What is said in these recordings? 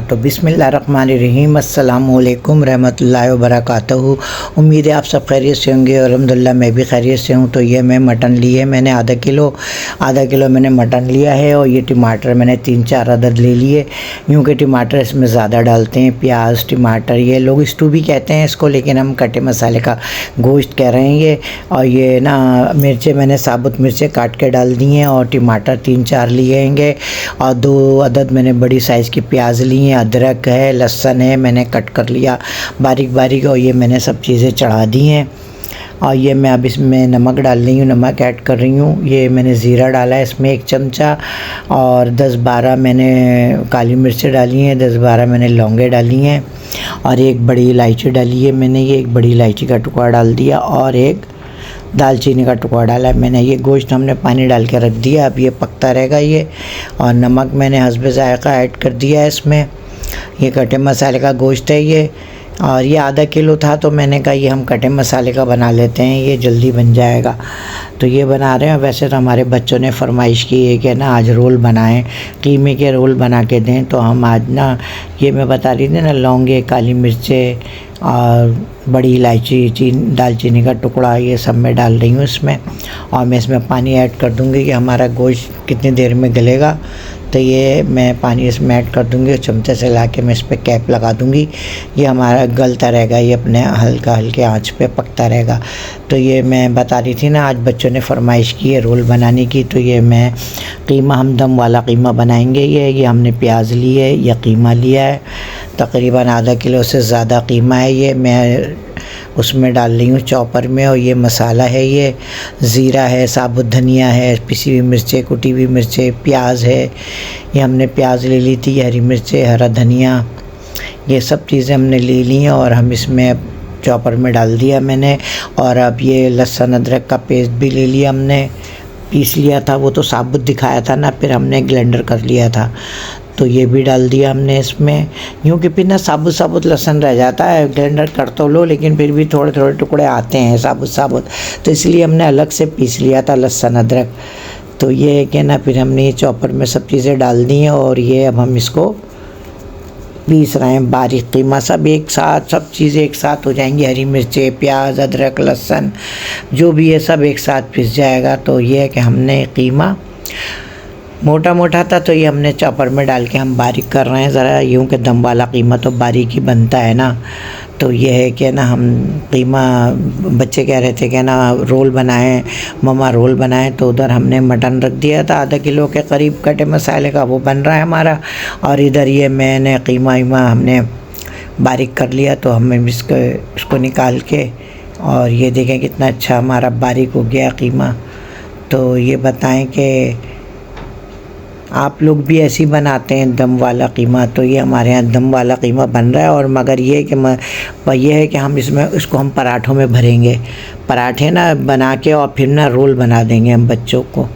तो बिस्मिल्लाहिर्रहमानिर्रहीम अस्सलामुअलैकुम रहमतुल्लाहि व बरकातहू। उम्मीद है आप सब खैरियत से होंगे और अल्हम्दुलिल्लाह मैं भी खैरियत से हूँ। तो ये मैं मटन लिए मैंने आधा किलो मैंने मटन लिया है और ये टमाटर मैंने 3-4 अदद ले लिए। यूँ कि टमाटर इसमें ज़्यादा डालते हैं, प्याज टमाटर, ये लोग स्टू भी कहते हैं इसको, लेकिन हम कटे मसाले का गोश्त कह रहे हैं ये। और ये ना मिर्चें मैंने साबुत मिर्चें काट के डाल दी हैं और टमाटर 3-4 लिए हैंगे और 2 अदद मैंने बड़ी साइज़ की प्याज ली हैं, अदरक है, लहसुन है, मैंने कट कर लिया बारीक बारीक और ये मैंने सब चीज़ें चढ़ा दी हैं। और ये मैं अब इसमें नमक डाल रही हूँ, नमक ऐड कर रही हूँ। ये मैंने ज़ीरा डाला है इसमें 1 चमचा और 10-12 मैंने काली मिर्चें डाली हैं, 10-12 मैंने लौंगे डाली हैं और एक बड़ी इलायची डाली है मैंने। ये एक बड़ी इलायची का टुकड़ा डाल दिया और एक दालचीनी का टुकड़ा डाला है मैंने। ये गोश्त हमने पानी डाल के रख दिया, अब ये पकता रहेगा ये। और नमक मैंने हस्बे ज़ायक़ा ऐड कर दिया है इसमें। ये कटे मसाले का गोश्त है ये, और ये आधा किलो था तो मैंने कहा ये हम कटे मसाले का बना लेते हैं, ये जल्दी बन जाएगा। तो ये बना रहे हैं। वैसे तो हमारे बच्चों ने फरमाइश की है कि ना आज रोल बनाएं, कीमे के रोल बना के दें, तो हम आज ना ये मैं बता रही थी ना, लौंगे, काली मिर्चें और बड़ी इलायची, दालचीनी का टुकड़ा, ये सब मैं डाल रही हूँ इसमें। और मैं इसमें पानी ऐड कर दूँगी कि हमारा गोश्त कितनी देर में गलेगा। तो ये मैं पानी इसमें ऐड कर दूँगी और चमचे से ला के मैं इस पर कैप लगा दूँगी। ये हमारा गलता रहेगा, ये अपने हल्के आंच पे पकता रहेगा। तो ये मैं बता रही थी ना, आज बच्चों ने फरमाइश की है रोल बनाने की, तो ये मैं कीमा, हम दम वाला कीमा बनाएंगे। ये हमने प्याज ली है, यह कीमा लिया है, तकरीबन आधा किलो से ज़्यादा कीमा है। ये मैं उसमें डाल रही हूँ चॉपर में। और ये मसाला है, ये ज़ीरा है, साबुत धनिया है, पिसी हुई मिर्चें, कुटी हुई मिर्चें, प्याज है, ये हमने प्याज ले ली थी, हरी मिर्चें, हरा धनिया, ये सब चीज़ें हमने ले ली हैं और हम इसमें चॉपर में डाल दिया मैंने। और अब ये लहसुन अदरक का पेस्ट भी ले लिया हमने, पीस लिया था, वो तो साबुत दिखाया था ना, फिर हमने ग्राइंडर कर लिया था, तो ये भी डाल दिया हमने इसमें। यूँ कि फिर ना साबुत लहसुन रह जाता है, ग्राइंडर कर तो लो लेकिन फिर भी थोड़े थोड़े टुकड़े आते हैं साबुत, तो इसलिए हमने अलग से पीस लिया था लहसुन अदरक। तो ये है कि ना फिर हमने ये चॉपर में सब चीज़ें डाल दी हैं और ये अब हम इसको पीस रहे हैं बारीक। कीमा सब एक साथ, सब चीज़ें एक साथ हो जाएंगी, हरी मिर्चें, प्याज, अदरक, लहसुन, जो भी है सब एक साथ पिस जाएगा। तो ये है कि हमने कीमा मोटा था तो ये हमने चॉपर में डाल के हम बारीक कर रहे हैं ज़रा। यूँ कि दम वाला कीमा तो बारीक ही बनता है ना। तो ये है कि ना हम कीमा, बच्चे कह रहे थे कि ना रोल बनाएं, मम्मा रोल बनाएं, तो उधर हमने मटन रख दिया था आधा किलो के करीब कटे मसाले का, वो बन रहा है हमारा। और इधर ये मैंने कीमा हमने बारीक कर लिया, तो हमें इसको निकाल के, और ये देखें कितना अच्छा हमारा बारीक हो गया कीमा। तो ये बताएं कि आप लोग भी ऐसे ही बनाते हैं दम वाला कीमा? तो ये हमारे यहाँ दम वाला कीमा बन रहा है। और मगर ये है कि हम इसको हम पराठों में भरेंगे, पराठे ना बना के और फिर ना रोल बना देंगे हम बच्चों को।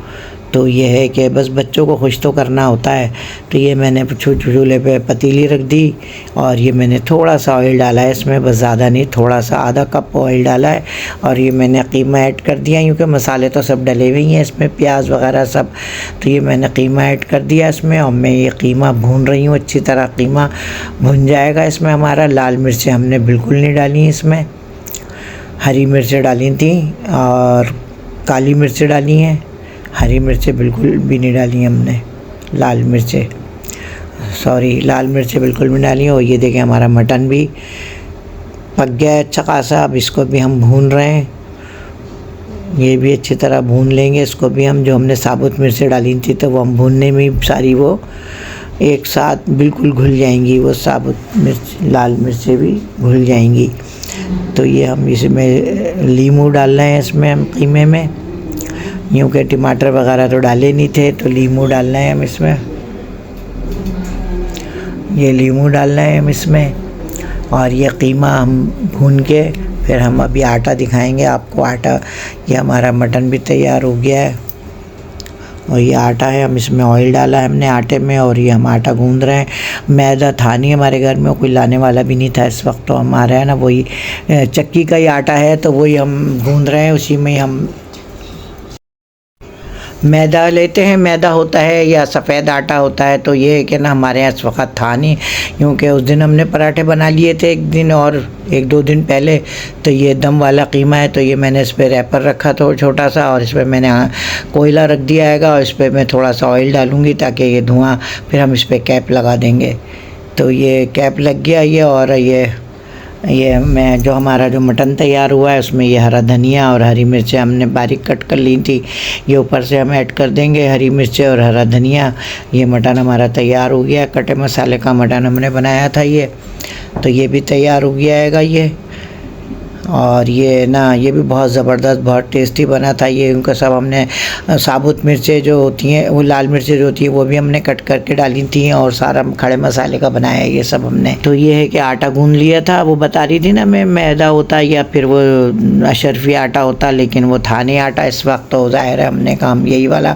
तो ये है कि बस बच्चों को खुश तो करना होता है। तो ये मैंने चूल्हे पे पतीली रख दी और ये मैंने थोड़ा सा ऑयल डाला है इसमें, बस ज़्यादा नहीं, थोड़ा सा आधा कप ऑयल डाला है। और ये मैंने कीमा ऐड कर दिया, क्योंकि मसाले तो सब डले हुए ही हैं इसमें, प्याज वगैरह सब। तो ये मैंने कीमा ऐड कर दिया इसमें और मैं ये कीमा भून रही हूँ अच्छी तरह। कीमा भुन जाएगा इसमें हमारा। लाल मिर्चें हमने बिल्कुल नहीं डाली इसमें, हरी मिर्चें डाली थी और काली मिर्चें डाली हैं, हरी मिर्चें बिल्कुल भी नहीं डाली हमने, लाल मिर्चें बिल्कुल भी डाली। और ये देखें हमारा मटन भी पक गया है अच्छा खासा। अब इसको भी हम भून रहे हैं, ये भी अच्छी तरह भून लेंगे इसको भी हम। जो हमने साबुत मिर्चें डाली थी तो वो हम भूनने में ही सारी वो एक साथ बिल्कुल घुल जाएंगी, वो साबुत मिर्च, लाल मिर्चें भी घुल जाएंगी। तो ये हम इसमें लीमू डाल रहे हैं इसमें हम कीमे में, यूँ के टमाटर वगैरह तो डाले नहीं थे, तो लीमू डालना है हम इसमें, ये लीमू डालना है हम इसमें। और ये कीमा हम भून के फिर हम अभी आटा दिखाएंगे आपको। आटा, ये हमारा मटन भी तैयार हो गया है और ये आटा है, हम इसमें ऑयल डाला है हमने आटे में और ये हम आटा गूंद रहे हैं। मैदा था नहीं हमारे घर में, कोई लाने वाला भी नहीं था इस वक्त, तो हमारा है ना वही चक्की का ही आटा है, तो वही हम गूंद रहे हैं, उसी में ही हम मैदा लेते हैं, मैदा होता है या सफ़ेद आटा होता है। तो ये है कि ना हमारे यहाँ इस वक्त था नहीं, क्योंकि उस दिन हमने पराठे बना लिए थे एक दिन और एक दो दिन पहले। तो ये दम वाला कीमा है, तो ये मैंने इस पर रैपर रखा था छोटा सा, और इस पर मैंने कोयला रख दिया हैगा, और इस पर मैं थोड़ा सा ऑयल डालूँगी ताकि ये धुआँ, फिर हम इस पर कैप लगा देंगे। तो ये कैप लग गया ये, और ये मैं जो हमारा जो मटन तैयार हुआ है उसमें ये हरा धनिया और हरी मिर्चें हमने बारीक कट कर ली थी, ये ऊपर से हम ऐड कर देंगे हरी मिर्चें और हरा धनिया। ये मटन हमारा तैयार हो गया, कटे मसाले का मटन हमने बनाया था ये, तो ये भी तैयार हो गया है ये। और ये ना ये भी बहुत ज़बरदस्त बहुत टेस्टी बना था ये। उनका सब हमने साबुत मिर्चें जो होती हैं, वो लाल मिर्चें जो होती हैं वो भी हमने कट करके डाली थी, और सारा खड़े मसाले का बनाया है ये सब हमने। तो ये है कि आटा गूंद लिया था, वो बता रही थी ना मैं मैदा होता या फिर वो अशरफी आटा होता, लेकिन वो था नहीं आटा इस वक्त। तो ज़ाहिर है हमने काम यही वाला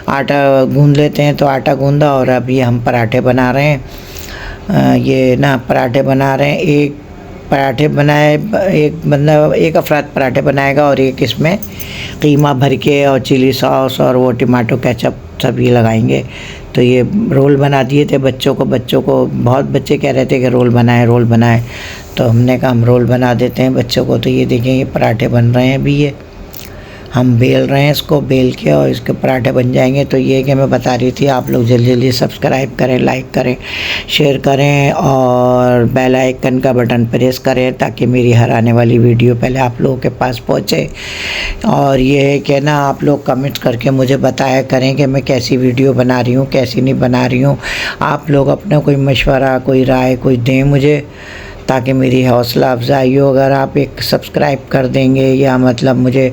आटा गूंद लेते हैं, तो आटा गूंदा और अभी हम पराठे बना रहे हैं। ये ना पराठे बना रहे हैं, एक पराठे बनाए, एक बंदा एक अफराद पराठे बनाएगा और एक इसमें कीमा भर के और चिली सॉस और वो टमाटो केचप सब ये लगाएंगे। तो ये रोल बना दिए थे बच्चों को बहुत बच्चे कह रहे थे कि रोल बनाए, तो हमने कहा हम रोल बना देते हैं बच्चों को। तो ये देखें ये पराठे बन रहे हैं अभी, ये हम बेल रहे हैं, इसको बेल के और इसके पराठे बन जाएंगे। तो ये कि मैं बता रही थी आप लोग जल्दी जल्दी सब्सक्राइब करें, लाइक करें, शेयर करें और बेल आइकन का बटन प्रेस करें ताकि मेरी हर आने वाली वीडियो पहले आप लोगों के पास पहुंचे। और ये है कि ना आप लोग कमेंट करके मुझे बताया करें कि मैं कैसी वीडियो बना रही हूँ, कैसी नहीं बना रही हूँ। आप लोग अपना कोई मशवरा, कोई राय, कोई दें मुझे, ताकि मेरी हौसला अफजाई हो। अगर आप एक सब्सक्राइब कर देंगे या मतलब मुझे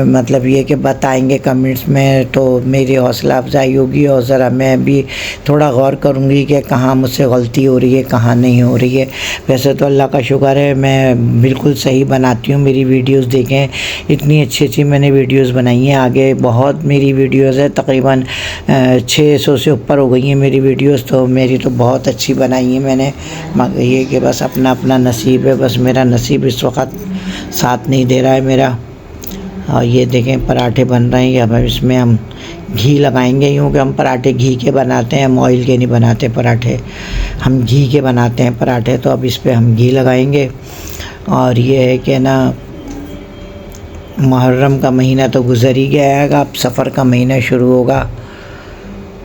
मतलब ये कि बताएंगे कमेंट्स में, तो मेरी हौसला अफजाई होगी और ज़रा मैं भी थोड़ा गौर करूँगी कि कहाँ मुझसे गलती हो रही है, कहाँ नहीं हो रही है। वैसे तो अल्लाह का शुक्र है मैं बिल्कुल सही बनाती हूँ। मेरी वीडियोज़ देखें, इतनी अच्छी मैंने वीडियोज़ बनाई हैं। आगे बहुत मेरी वीडियोज़ है, तकरीबन 600 से ऊपर हो गई हैं मेरी वीडियोज़, तो मेरी तो बहुत अच्छी बनाई है मैंने। मगर ये कि बस अपना अपना नसीब है, बस मेरा नसीब इस वक्त साथ नहीं दे रहा है मेरा। और ये देखें पराठे बन रहे हैं, अब इसमें हम घी लगाएंगे, क्योंकि हम पराठे घी के बनाते हैं, हम ऑयल के नहीं बनाते पराठे, हम घी के बनाते हैं पराठे। तो अब इस पर हम घी लगाएंगे। और ये है कि ना मुहर्रम का महीना तो गुज़र ही गया है, अब सफ़र का महीना शुरू होगा।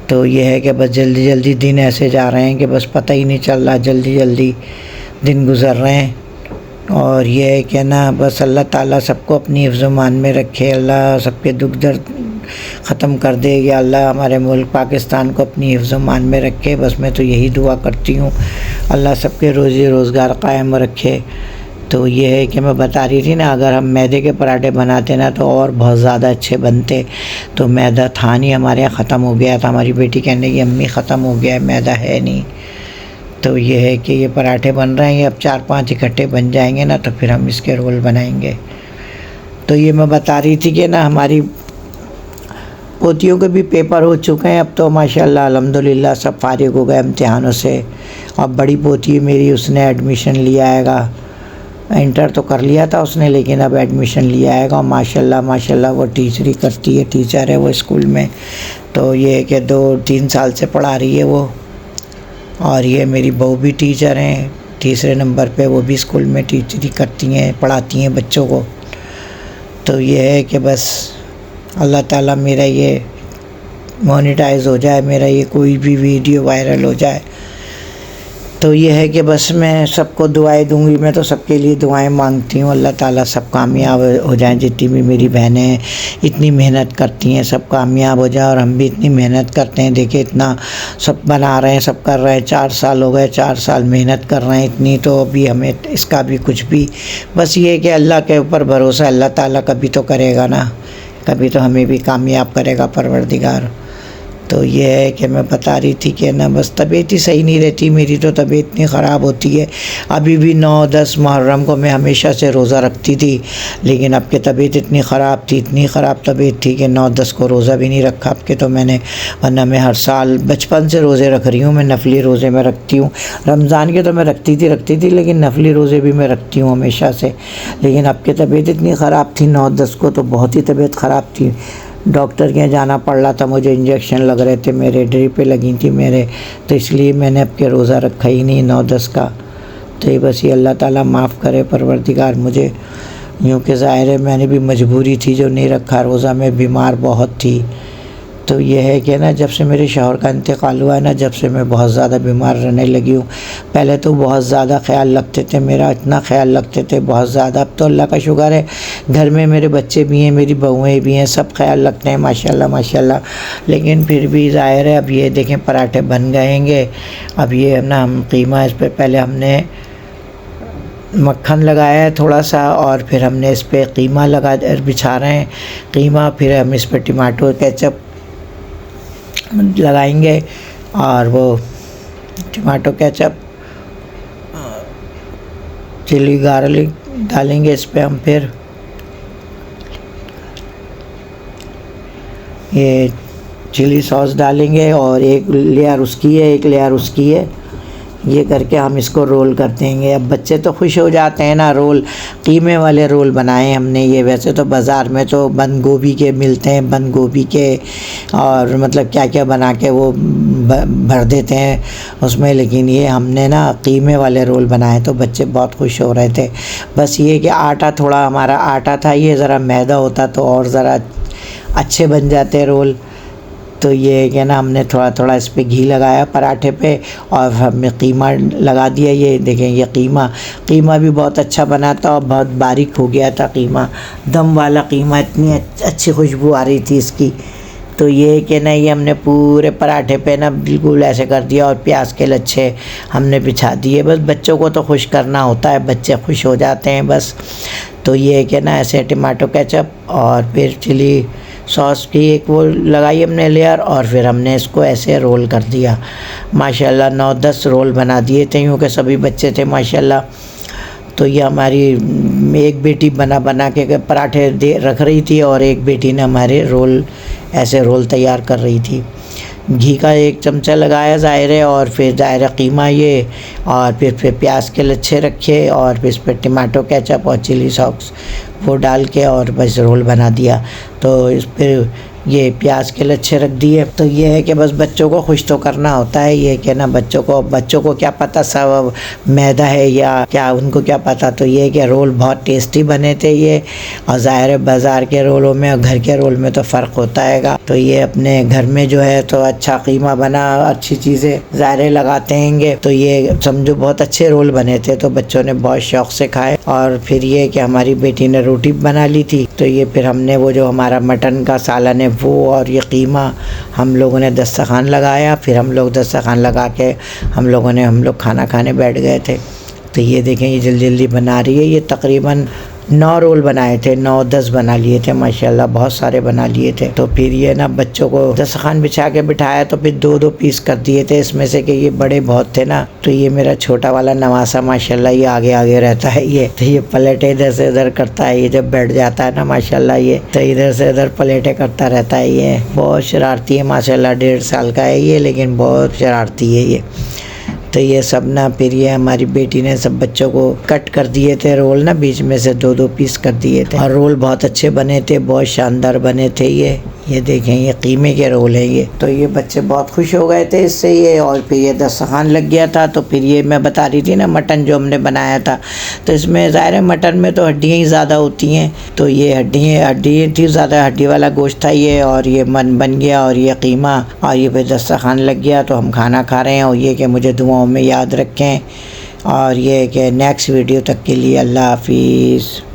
तो ये है कि बस जल्दी जल्दी दिन ऐसे जा रहे हैं कि बस पता ही नहीं चल रहा, जल्दी जल्दी दिन गुज़र रहे हैं। और ये है कि ना बस अल्लाह ताला सबको अपनी हिफ्ज़-ओ-मान में रखे, अल्लाह सबके दुख दर्द ख़त्म कर दे, या अल्लाह हमारे मुल्क पाकिस्तान को अपनी हिफ्ज़-ओ-मान में रखे। बस मैं तो यही दुआ करती हूँ, अल्लाह सबके रोज़ी रोज़गार कायम रखे। तो ये है कि मैं बता रही थी ना, अगर हम मैदे के पराठे बनाते ना तो और बहुत ज़्यादा अच्छे बनते। तो मैदा था नहीं, हमारे यहाँ ख़त्म हो गया था। हमारी बेटी कहने लगी अम्मी ख़त्म हो गया है, मैदा है नहीं। तो ये है कि ये पराठे बन रहे हैं, अब 4-5 इकट्ठे बन जाएंगे ना तो फिर हम इसके रोल बनाएंगे। तो ये मैं बता रही थी कि ना हमारी पोतियों के भी पेपर हो चुके हैं अब तो माशाल्लाह अल्हम्दुलिल्लाह, सब फारिग हो गए इम्तिहानों से। अब बड़ी पोती मेरी, उसने एडमिशन लिया हैगा, इंटर तो कर लिया था उसने, लेकिन अब एडमिशन लिया है। और माशाल्लाह वो टीचरी करती है, टीचर है वो स्कूल में। तो ये है कि 2-3 साल से पढ़ा रही है वो। और ये मेरी बहू भी टीचर हैं, तीसरे नंबर पे, वो भी स्कूल में टीचरी करती हैं, पढ़ाती हैं बच्चों को। तो ये है कि बस अल्लाह ताला मेरा ये मोनेटाइज हो जाए, मेरा ये कोई भी वीडियो वायरल हो जाए। तो ये है कि बस मैं सबको दुआएं दूंगी, मैं तो सबके लिए दुआएं मांगती हूँ, अल्लाह ताला सब कामयाब हो जाएं। जितनी भी मेरी बहनें हैं इतनी मेहनत करती हैं, सब कामयाब हो जाए और हम भी इतनी मेहनत करते हैं। देखिए इतना सब बना रहे हैं, सब कर रहे हैं, 4 साल हो गए, 4 साल मेहनत कर रहे हैं इतनी, तो अभी हमें इसका भी कुछ भी, बस ये कि अल्लाह के ऊपर भरोसा, अल्लाह ताला कभी तो करेगा ना, कभी तो हमें भी कामयाब करेगा परवरदिगार। तो ये है कि मैं बता रही थी कि ना बस तबीयत ही सही नहीं रहती मेरी, तो तबीयत इतनी ख़राब होती है। अभी भी 9-10 मुहर्रम को मैं हमेशा से रोज़ा रखती थी, लेकिन अब की तबीयत इतनी ख़राब थी, इतनी ख़राब तबीयत थी कि 9-10 को रोज़ा भी नहीं रखा अब के। तो मैंने, वरना मैं हर साल बचपन से रोज़े रख रही हूँ, मैं नफली रोज़े में रखती हूँ। रमज़ान के तो मैं रखती थी, लेकिन नफली रोज़े भी मैं रखती हूँ हमेशा से। लेकिन अब की तबीयत इतनी ख़राब थी 9-10 को, तो बहुत ही तबीयत ख़राब थी। डॉक्टर के यहाँ जाना पड़ रहा था, मुझे इंजेक्शन लग रहे थे, मेरे ड्रिपें लगी थी मेरे, तो इसलिए मैंने अब के रोज़ा रखा ही नहीं 9-10 का। तो ये बस ये अल्लाह ताला माफ़ करे परवरदिगार मुझे, यूँ कि ज़ाहिर है मैंने भी मजबूरी थी जो नहीं रखा रोज़ा, में बीमार बहुत थी। तो ये है कि ना जब से मेरे शौहर का इंतकाल हुआ है ना, जब से मैं बहुत ज़्यादा बीमार रहने लगी हूँ। पहले तो बहुत ज़्यादा ख्याल रखते थे मेरा, इतना ख्याल रखते थे बहुत ज़्यादा। अब तो अल्लाह का शुक्र है घर में मेरे बच्चे भी हैं, मेरी बहुएँ भी हैं, सब ख्याल रखते हैं माशाल्लाह माशाल्लाह। लेकिन फिर भी ज़ाहिर है अब ये देखें पराठे बन गएंगे। अब ये ना हम कीमा, इस पर पहले हमने मक्खन लगाया है थोड़ा सा, और फिर हमने इस पर कीमा बिछा रहे हैं कीमा, फिर हम इस पर टमाटो केचप लगाएंगे और वो टमाटो केचप चिली गार्लिक डालेंगे इस पे हम। फिर ये चिली सॉस डालेंगे और एक लेयर उसकी है, एक लेयर उसकी है, ये करके हम इसको रोल कर देंगे। अब बच्चे तो खुश हो जाते हैं ना, रोल कीमे वाले रोल बनाए हमने ये। वैसे तो बाज़ार में तो बंद गोभी के मिलते हैं, बंद गोभी के और मतलब क्या क्या बना के वो भर देते हैं उसमें, लेकिन ये हमने ना कीमे वाले रोल बनाए तो बच्चे बहुत खुश हो रहे थे। बस ये कि आटा थोड़ा हमारा आटा था, ये ज़रा मैदा होता तो और ज़रा अच्छे बन जाते रोल। तो ये है कि ना हमने थोड़ा थोड़ा इस पर घी लगाया पराठे पे और हमने कीमा लगा दिया। ये देखें ये कीमा भी बहुत अच्छा बना था और बहुत बारीक हो गया था कीमा, दम वाला कीमा, इतनी अच्छी खुशबू आ रही थी इसकी। तो ये कि ना ये हमने पूरे पराठे पे ना बिल्कुल ऐसे कर दिया और प्याज के लच्छे हमने बिछा दिए। बस बच्चों को तो खुश करना होता है, बच्चे खुश हो जाते हैं बस। तो ये कि ना ऐसे टमाटो केचप और फिर चिली सॉस की एक वो लगाई हमने लेयर, और फिर हमने इसको ऐसे रोल कर दिया। माशाल्लाह 9-10 रोल बना दिए थे, यूँ के सभी बच्चे थे माशाल्लाह। तो ये हमारी एक बेटी बना के पराठे रख रही थी और एक बेटी ने हमारे रोल ऐसे रोल तैयार कर रही थी। घी का 1 चमचा लगाया ज़ाहिर है, और फिर ज़ाहिर कीमा ये, और फिर प्याज के लच्छे रखे और फिर इस पर टमाटो केचप और चिली सॉस वो डाल के और बस रोल बना दिया। तो इस पर ये प्याज के लच्छे रख दिए। तो ये है कि बस बच्चों को खुश तो करना होता है, ये कि ना बच्चों को क्या पता सब मैदा है या क्या, उनको क्या पता। तो ये कि रोल बहुत टेस्टी बने थे ये, और ज़ाहिर है बाज़ार के रोलों में और घर के रोल में तो फ़र्क होता है। तो ये अपने घर में जो है तो अच्छा कीमा बना, अच्छी चीज़ें ज़ाहिर लगाते हैंगे, तो ये समझो बहुत अच्छे रोल बने थे। तो बच्चों ने बहुत शौक़ से खाए। और फिर ये कि हमारी बेटी ने रोटी बना ली थी, तो ये फिर हमने वो जो हमारा मटन का सालन है वो और ये कीमा हम लोगों ने दस्तरखान लगाया। फिर हम लोग दस्तरखान लगा के हम लोग खाना खाने बैठ गए थे। तो ये देखें ये जल्दी जल्दी बना रही है। ये तकरीबन 9 रोल बनाए थे, 9-10 बना लिए थे माशाल्लाह, बहुत सारे बना लिए थे। तो फिर ये ना बच्चों को दस्तरखान बिछा के बिठाया तो फिर 2-2 पीस कर दिए थे इसमें से, कि ये बड़े बहुत थे ना। तो ये मेरा छोटा वाला नवासा माशाल्लाह ये आगे आगे रहता है ये, तो ये पलटे इधर से उधर करता है, ये जब बैठ जाता है ना माशाल्लाह ये तो इधर से उधर पलटे करता रहता है। ये बहुत शरारती है माशाल्लाह, 1.5 साल का है ये, लेकिन बहुत शरारती है ये। तो ये सब ना फिर ये हमारी बेटी ने सब बच्चों को कट कर दिए थे रोल ना, बीच में से 2-2 पीस कर दिए थे, और रोल बहुत अच्छे बने थे, बहुत शानदार बने थे ये देखें ये कीमे के रोल है ये। तो ये बच्चे बहुत खुश हो गए थे इससे ये। और फिर ये दस्तरखान लग गया था। तो फिर ये मैं बता रही थी ना मटन जो हमने बनाया था, तो इसमें ज़ाहिर है मटन में तो हड्डियाँ ही ज़्यादा होती हैं, तो ये हड्डियाँ थी ज़्यादा, हड्डी वाला गोश्त था ये। और ये मन बन गया और ये कीमा, और ये फिर दस्तरखान लग गया तो हम खाना खा रहे हैं। और ये कि मुझे दुआओं में याद रखें, और ये कि नेक्स्ट वीडियो तक के लिए अल्लाह हाफिज़।